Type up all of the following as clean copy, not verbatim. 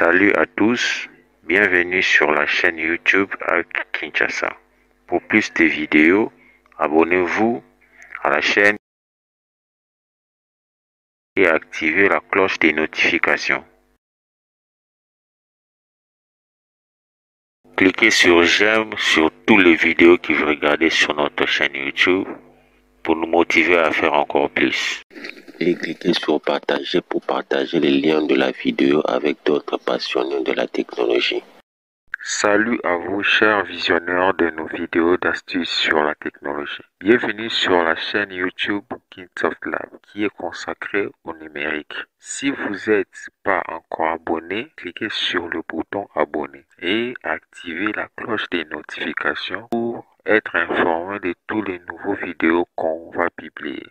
Salut à tous, bienvenue sur la chaîne YouTube Hack Kinshasa. Pour plus de vidéos, abonnez-vous à la chaîne et activez la cloche des notifications. Cliquez sur j'aime sur toutes les vidéos que vous regardez sur notre chaîne YouTube pour nous motiver à faire encore plus. Et cliquez sur partager pour partager les liens de la vidéo avec d'autres passionnés de la technologie. Salut à vous chers visionneurs de nos vidéos d'astuces sur la technologie. Bienvenue sur la chaîne YouTube Kingsoft Lab qui est consacrée au numérique. Si vous n'êtes pas encore abonné, cliquez sur le bouton abonner et activez la cloche des notifications pour être informé de tous les nouveaux vidéos qu'on va publier.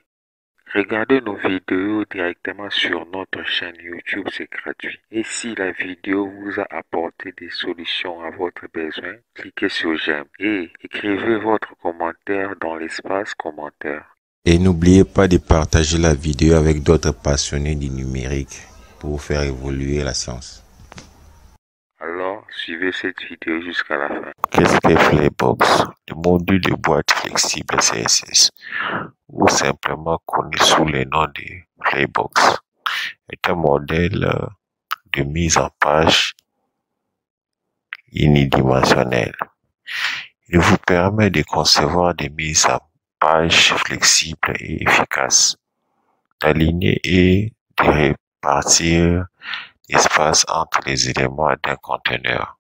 Regardez nos vidéos directement sur notre chaîne YouTube, c'est gratuit. Et si la vidéo vous a apporté des solutions à votre besoin, cliquez sur j'aime et écrivez votre commentaire dans l'espace commentaire. Et n'oubliez pas de partager la vidéo avec d'autres passionnés du numérique pour faire évoluer la science. Alors, suivez cette vidéo jusqu'à la fin. Qu'est-ce qu'est Flavox? Le module de boîte flexible CSS, ou simplement connu sous le nom de Flavox, est un modèle de mise en page unidimensionnelle. Il vous permet de concevoir des mises en page flexibles et efficaces, d'aligner et de répartir l'espace entre les éléments d'un conteneur.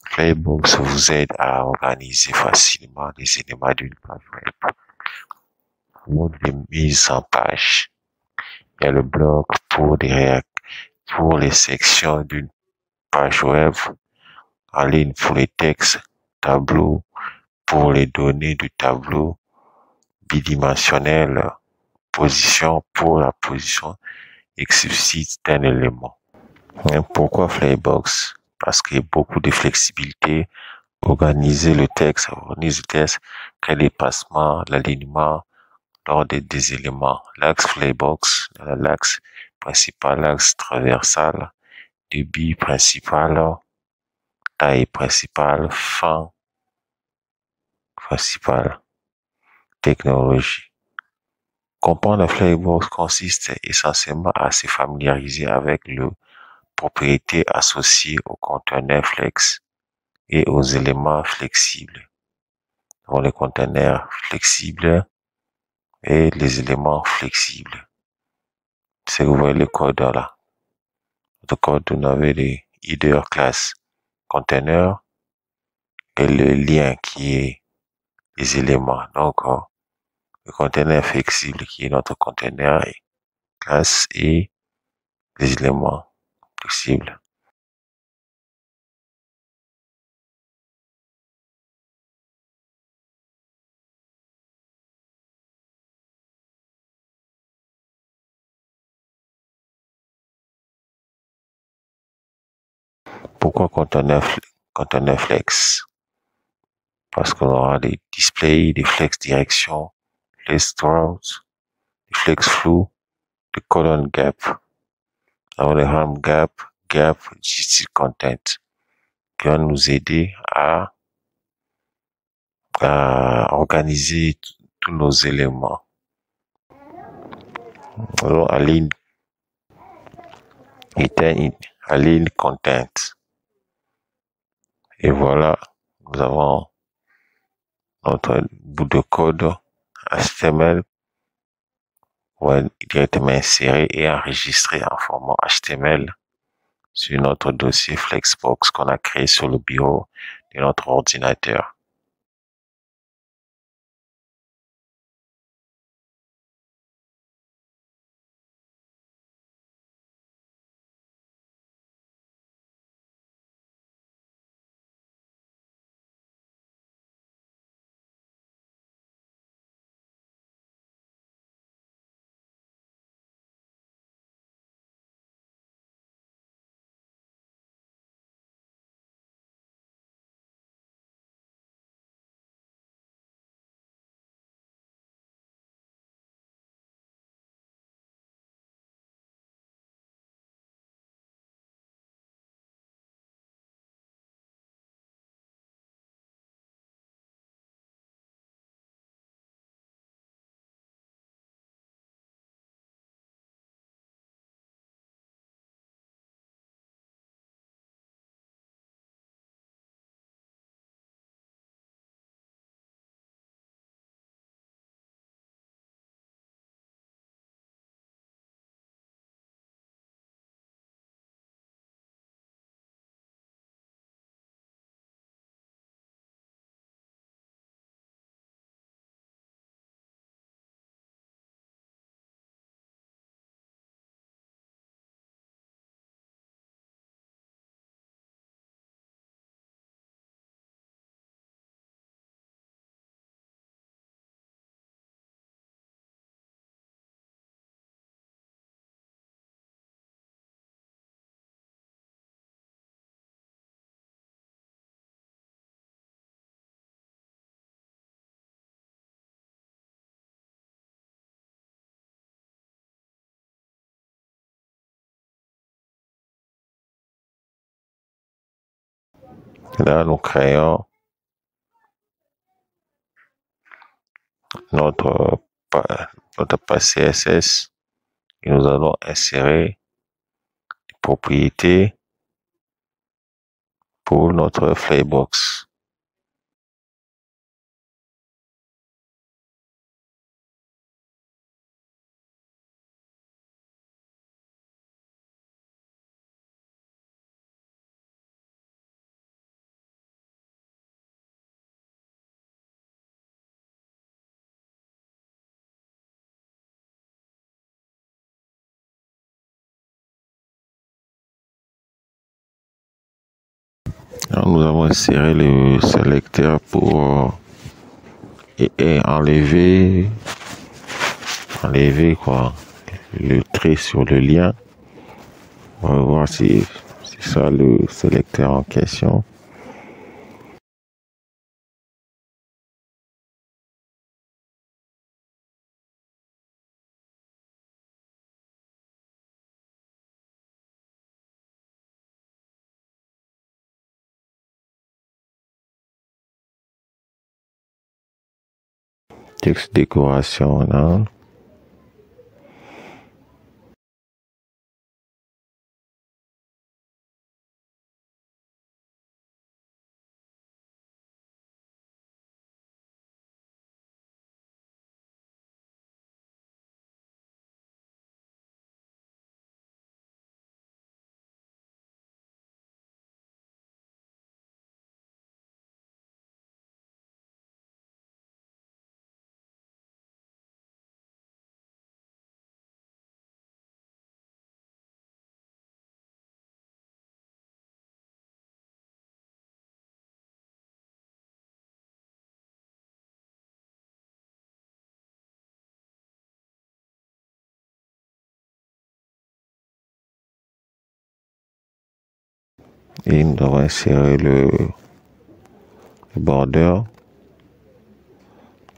Flavox vous aide à organiser facilement les éléments d'une page web. Mode de mise en page. Il y a le bloc pour les sections d'une page web, en ligne pour les textes, tableau pour les données du tableau, bidimensionnel, position pour la position explicite d'un élément. Pourquoi Flavox? Parce qu'il y a beaucoup de flexibilité. Organise le texte, créer des passements, l'alignement lors des éléments. L'axe Flavox, l'axe principal, l'axe transversal, débit principal, taille principale, fin principale. Technologie. Comprendre le Flavox consiste essentiellement à se familiariser avec les propriétés associées aux conteneurs flex et aux éléments flexibles. Pour les conteneurs flexibles et les éléments flexibles. Si vous voyez le code là. Le code, vous avez les header class conteneur et le lien qui est les éléments. Donc, le conteneur flexible qui est notre conteneur classe et les éléments flexibles. Pourquoi conteneur flex? Parce qu'on aura des displays, des flex direction, flex route, des flex flow, des column gap, le ham gap, GT content, qui va nous aider à organiser tous nos éléments. Alors, align content. Et voilà, nous avons notre bout de code HTML pour être directement inséré et enregistré en format HTML sur notre dossier Flexbox qu'on a créé sur le bureau de notre ordinateur. Là, nous créons notre, notre page CSS et nous allons insérer les propriétés pour notre Flybox. Alors, nous avons inséré le sélecteur pour et enlever quoi, le trait sur le lien. On va voir si c'est ça le sélecteur en question. Texte décoration, là. Et nous devons insérer le border.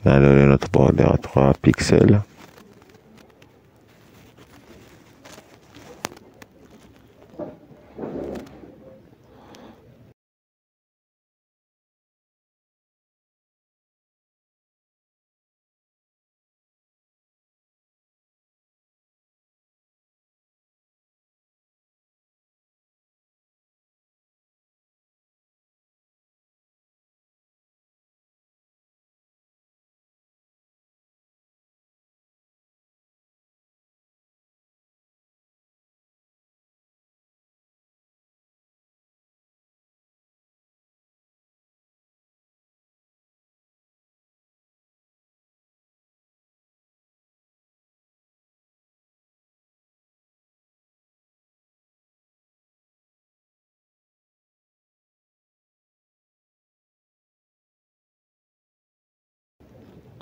On a donné notre border à 3 pixels.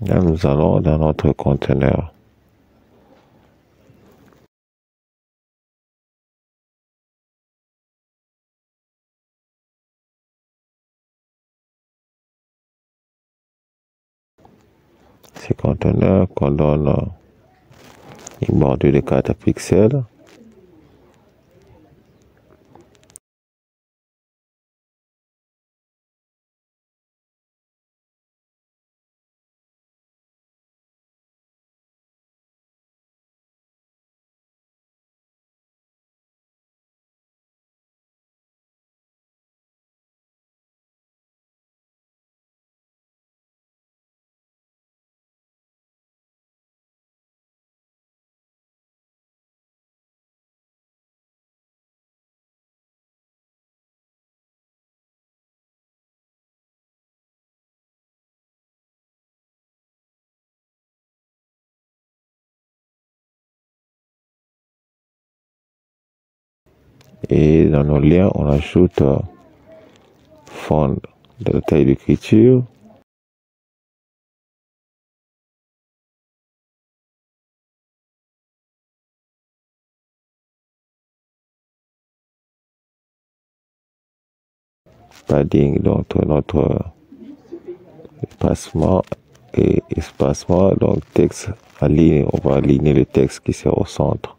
Là, nous allons dans notre conteneur. Ces conteneurs qu'on donne une bordure de 4 pixels. Et dans nos liens, on ajoute fond de la taille d'écriture. Padding, donc notre espacement et espacement, donc texte aligné, on va aligner le texte qui sert au centre.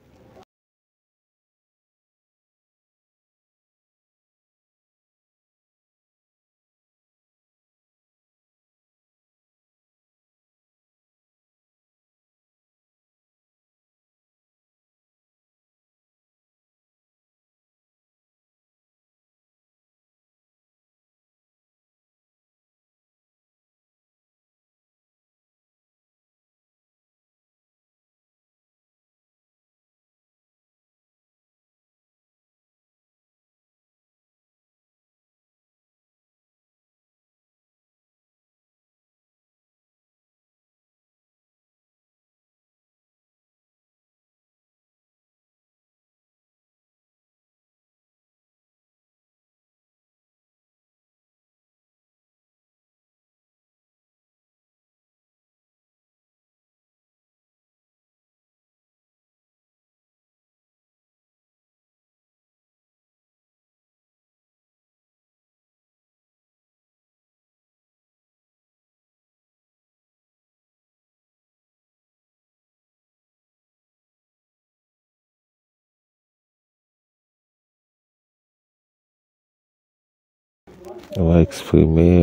On va exprimer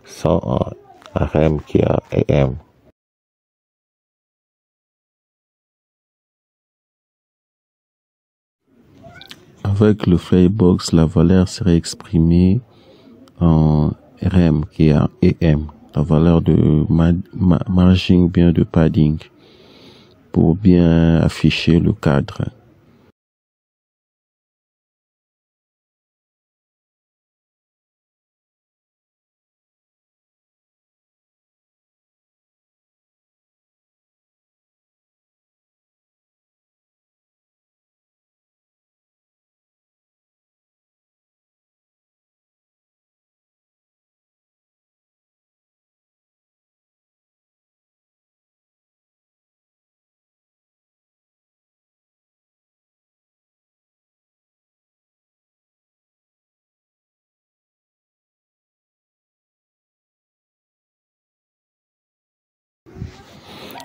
100 en RM qui est AM. Avec le Flybox, la valeur serait exprimée en RM qui est en AM, la valeur de margin bien de padding pour bien afficher le cadre.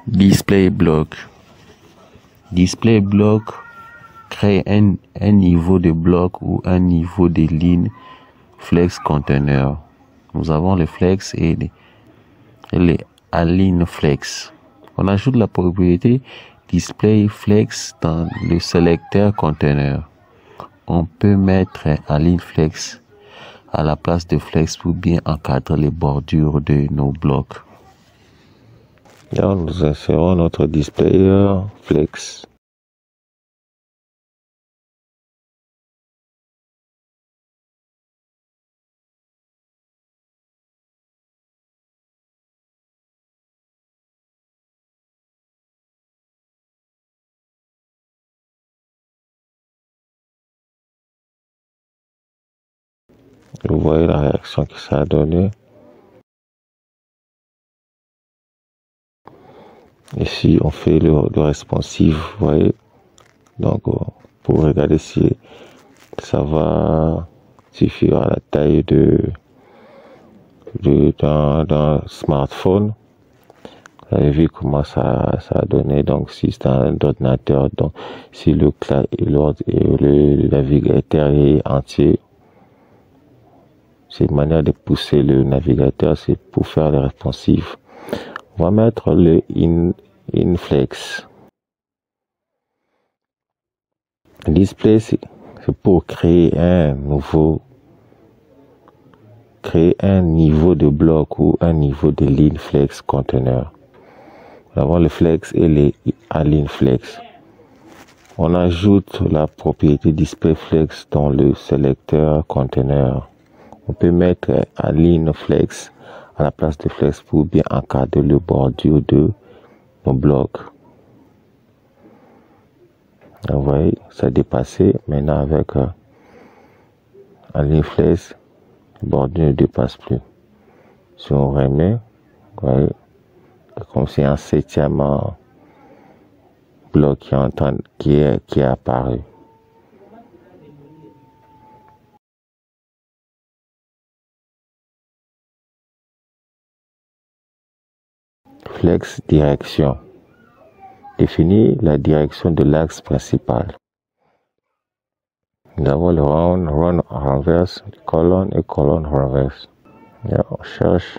Display block. Display block crée un niveau de bloc ou un niveau de ligne flex container. Nous avons les flex et les align flex. On ajoute la propriété display flex dans le sélecteur container. On peut mettre align flex à la place de flex pour bien encadrer les bordures de nos blocs. Là, nous insérons notre display flex. Vous voyez la réaction que ça a donné. Ici, on fait le responsive, vous voyez. Donc, pour regarder si ça va suffire à la taille d'un smartphone. Vous avez vu comment ça a donné. Donc, si c'est un ordinateur, donc si le navigateur est entier, c'est une manière de pousser le navigateur, c'est pour faire les responsifs. On va mettre le inflex. Display, c'est pour créer un niveau de bloc ou un niveau de ligne flex conteneur. Nous avons le flex et les align flex. On ajoute la propriété display flex dans le sélecteur conteneur. On peut mettre align flex à la place de flex pour bien encadrer le bordure de nos blocs. Vous voyez, ça a dépassé. Maintenant avec align flex, le bordure ne dépasse plus. Si on remet, vous voyez, comme si un septième bloc qui est apparu. Flex direction. Définit la direction de l'axe principal. Nous avons le run renverse, colonne et colonne renverse. Et on cherche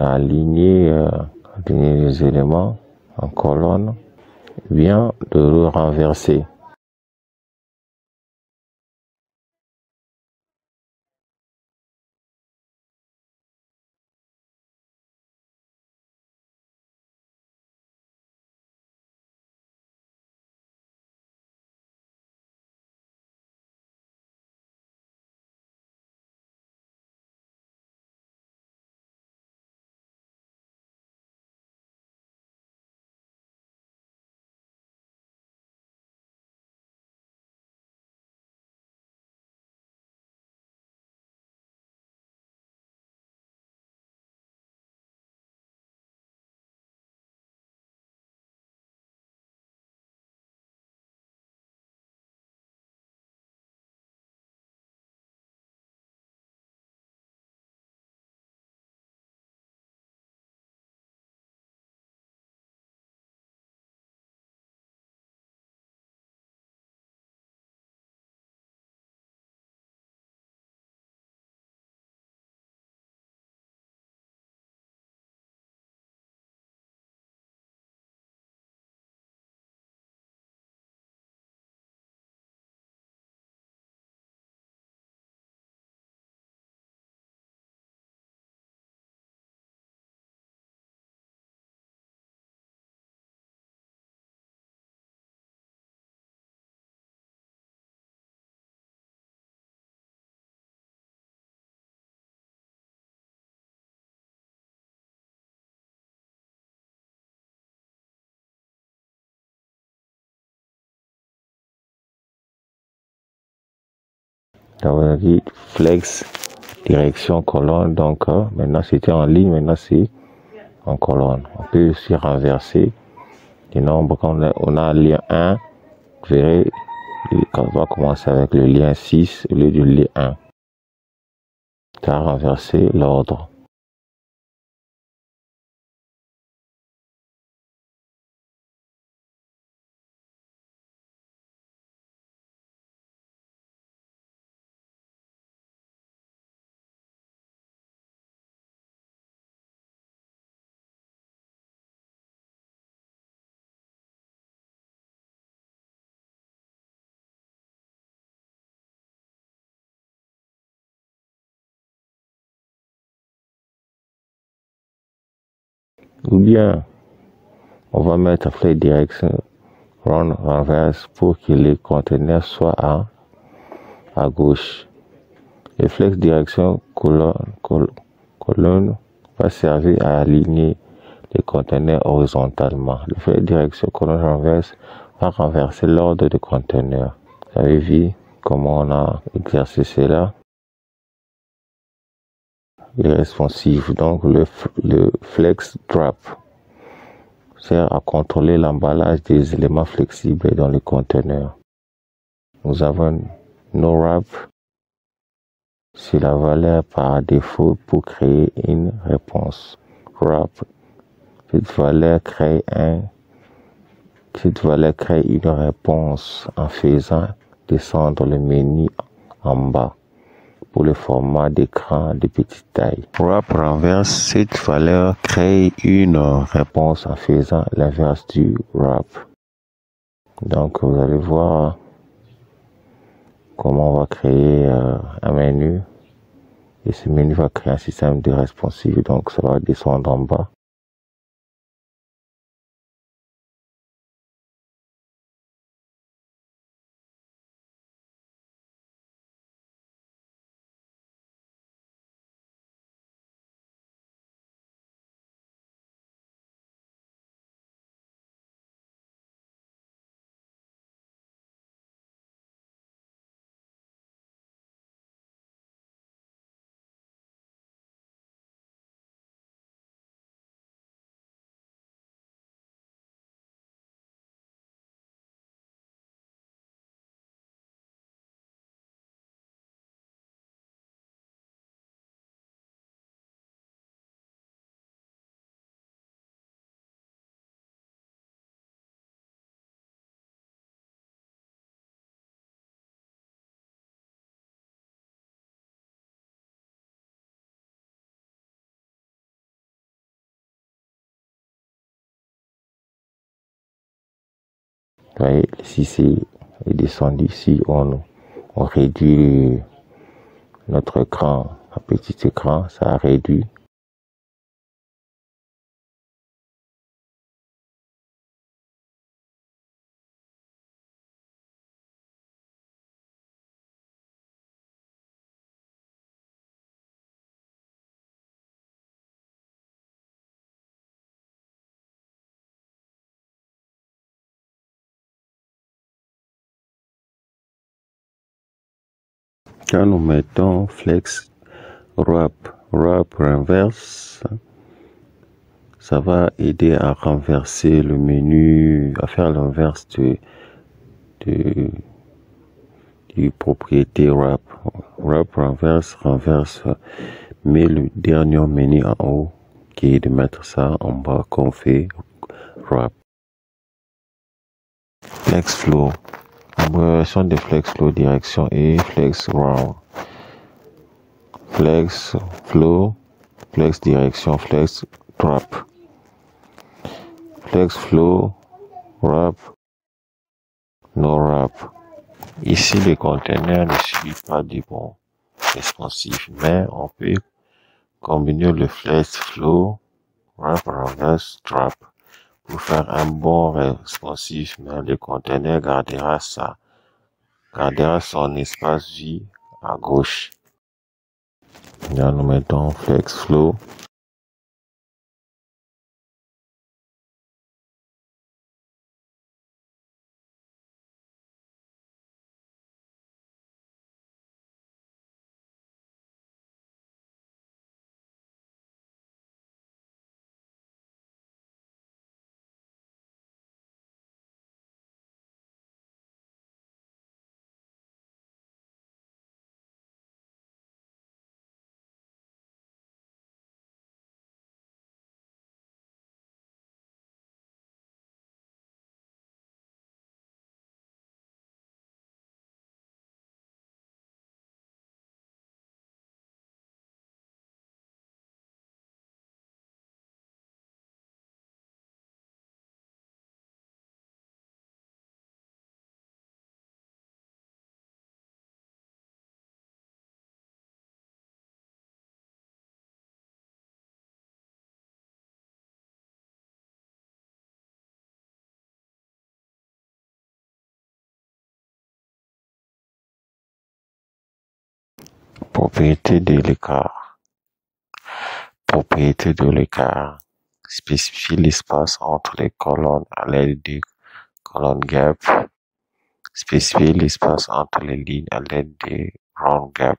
à aligner les éléments en colonne, bien de le renverser. On dit flex, direction, colonne. Donc, maintenant, c'était en ligne, maintenant, c'est en colonne. On peut aussi renverser les nombres. Quand on a le lien 1, vous verrez, quand on va commencer avec le lien 6 au lieu du lien 1. Ça a renversé l'ordre. Ou bien, on va mettre flex direction renverse pour que les conteneurs soient à gauche. Le flex direction colonne va servir à aligner les conteneurs horizontalement. Le flex direction colonne renverse va renverser l'ordre des conteneurs. Vous avez vu comment on a exercé cela. Il est responsif. Donc le flex drop sert à contrôler l'emballage des éléments flexibles dans le conteneur. Nous avons no wrap, c'est la valeur par défaut pour créer une réponse. Wrap, cette valeur crée une réponse en faisant descendre le menu en bas pour le format d'écran de petite taille. Wrap renverse, cette valeur crée une réponse en faisant l'inverse du wrap. Donc vous allez voir comment on va créer un menu, et ce menu va créer un système de responsive, donc ça va descendre en bas. Vous voyez, si c'est descendu ici, on réduit notre écran, un petit écran, ça a réduit. Quand nous mettons flex wrap renverse, ça va aider à renverser le menu, à faire l'inverse du propriété wrap. Wrap renverse, met le dernier menu en haut, qui est de mettre ça en bas qu'on fait wrap. Flex flow. Abréviation de flex flow direction et flex round. Flex flow, flex direction, flex drop. Flex flow, wrap, no wrap. Ici, le conteneur ne suit pas du bon responsif, mais on peut combiner le flex flow, wrap, reverse, drop pour faire un bon responsif, mais le conteneur gardera son espace vide à gauche. Là, nous mettons flex flow. Propriété de l'écart. Propriété de l'écart. Spécifier l'espace entre les colonnes à l'aide de colonne gap. Spécifier l'espace entre les lignes à l'aide de round gap.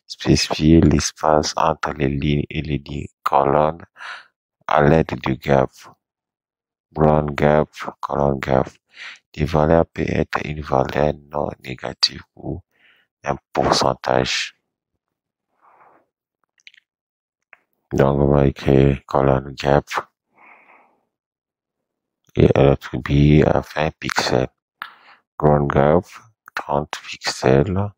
Spécifier l'espace entre les lignes et les colonnes à l'aide du gap. Round gap, colonne gap. Les valeurs peuvent être une valeur non négative ou un pourcentage. Donc, on va écrire colonne gap et elle est attribuée à 20 pixels. Ground gap, 30 pixels.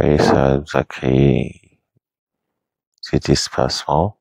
Et ça nous a créé cet espacement.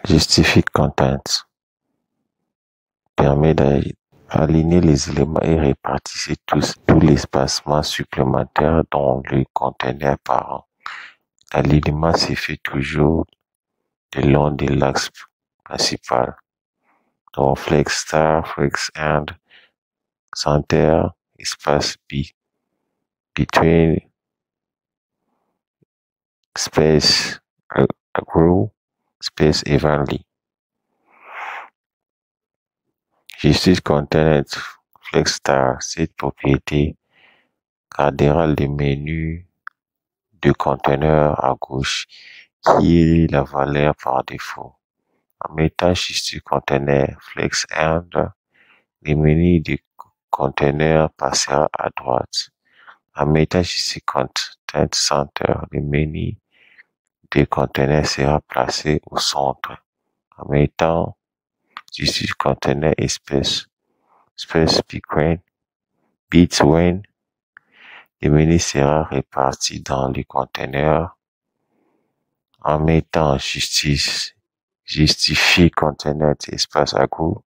Justifie content. Permet d'aligner les éléments et répartir tout l'espacement supplémentaire dans le conteneur parent. L'alignement se fait toujours le long de l'axe principal. Donc, flex star, flex end, center, espace between, space, grow, space evenly. Justice content, flex star, cette propriété gardera le menu de conteneur à gauche qui est la valeur par défaut. En mettant justice conteneur flex end, le menu du conteneur passera à droite. En mettant justice content center, le menu du conteneur sera placé au centre. En mettant justice conteneur space between, le menu sera réparti dans le conteneur. En mettant justifie conteneur espace à gauche,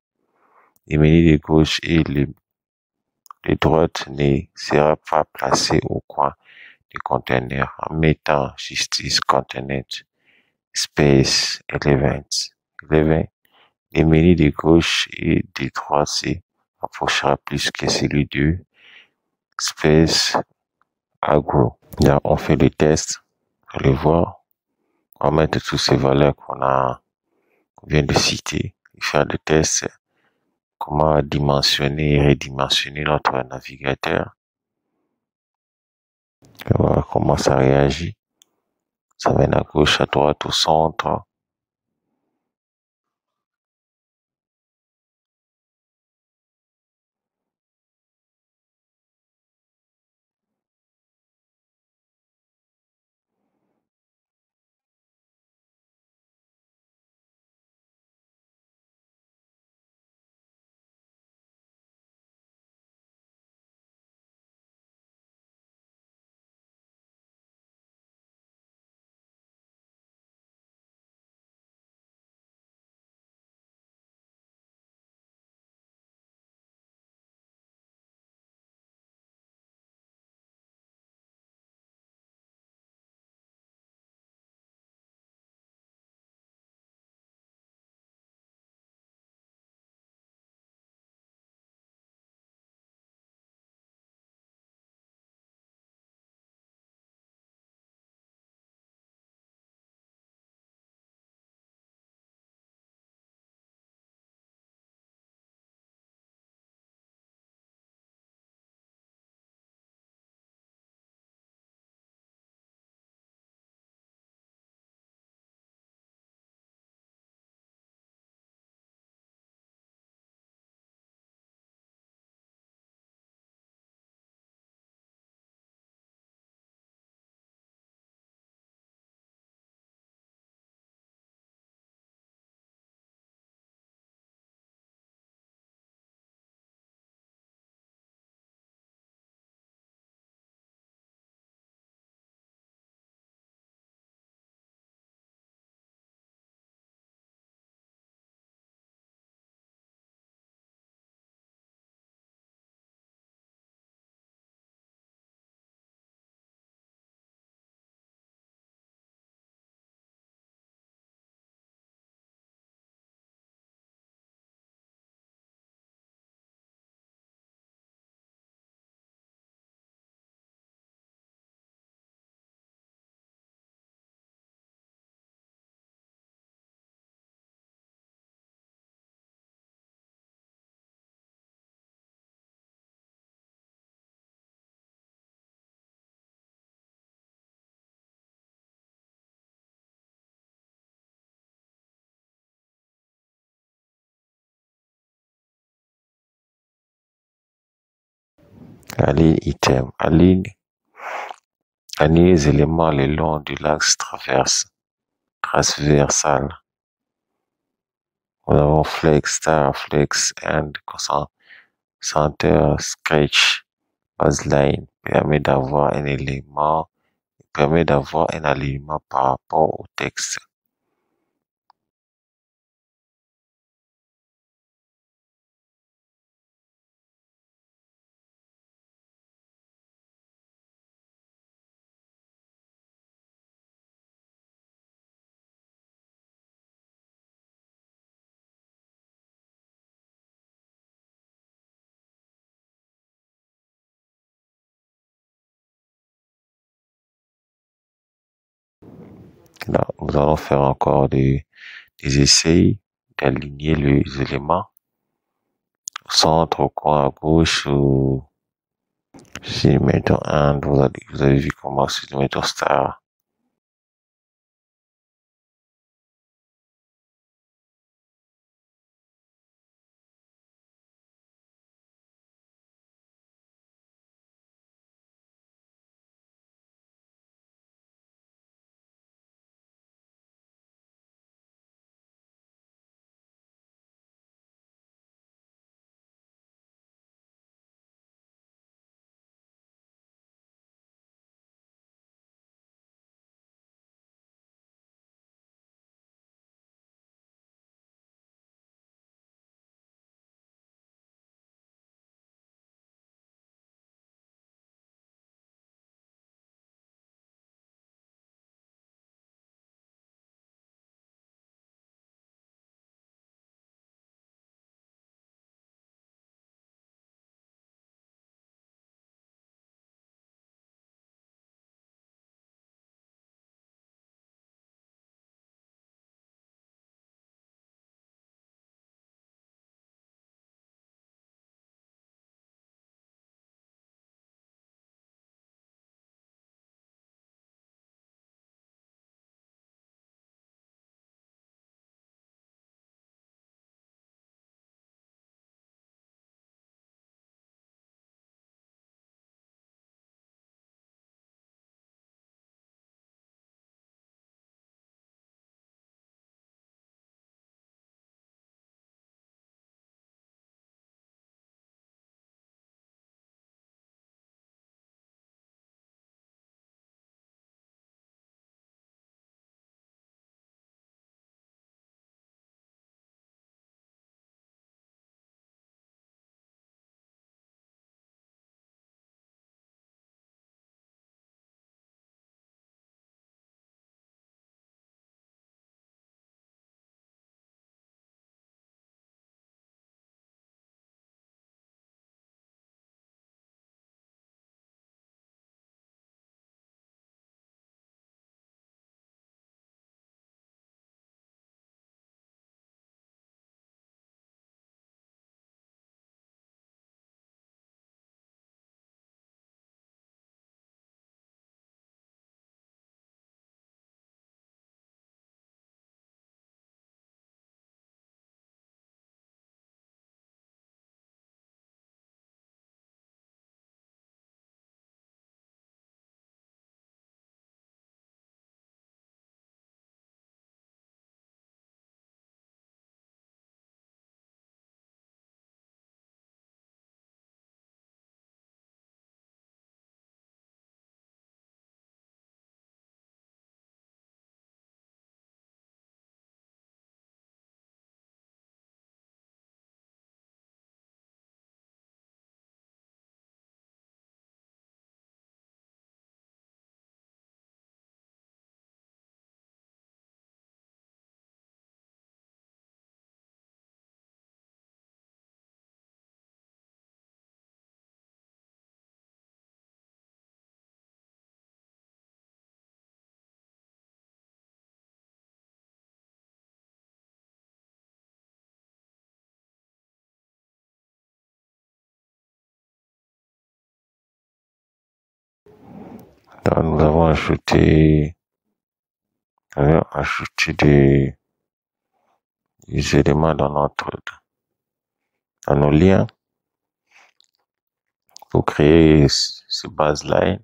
le menu de gauche et le de droite ne sera pas placé au coin du conteneur. En mettant justice conteneur space element, le menu de gauche et de droite se rapprochera plus que celui de space agro. Là, on fait le test. Vous allez voir. On va mettre toutes ces valeurs qu'on vient de citer et faire le test. Comment dimensionner et redimensionner notre navigateur. Et voilà comment ça réagit. Ça mène à gauche, à droite, au centre. La ligne item aligne les éléments le long de l'axe transversal. Nous avons flex, star, flex, and center, sketch, baseline permet d'avoir un alignement par rapport au texte. Là, nous allons faire encore des essais d'aligner les éléments au centre, au coin, à gauche, ou si nous mettons un, vous avez vu comment si nous mettons star. Donc, nous avons ajouté des éléments dans nos liens pour créer ce baseline.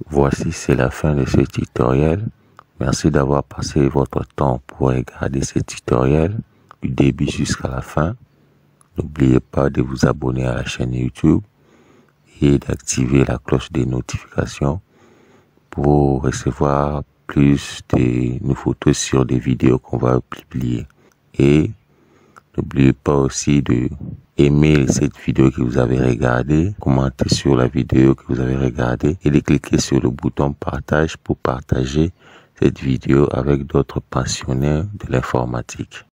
Voici, c'est la fin de ce tutoriel. Merci d'avoir passé votre temps pour regarder ce tutoriel du début jusqu'à la fin. N'oubliez pas de vous abonner à la chaîne YouTube et d'activer la cloche des notifications pour recevoir plus de nouveautés sur des vidéos qu'on va publier. Et n'oubliez pas aussi de aimer cette vidéo que vous avez regardée, commenter sur la vidéo que vous avez regardée et de cliquer sur le bouton partage pour partager cette vidéo avec d'autres passionnés de l'informatique.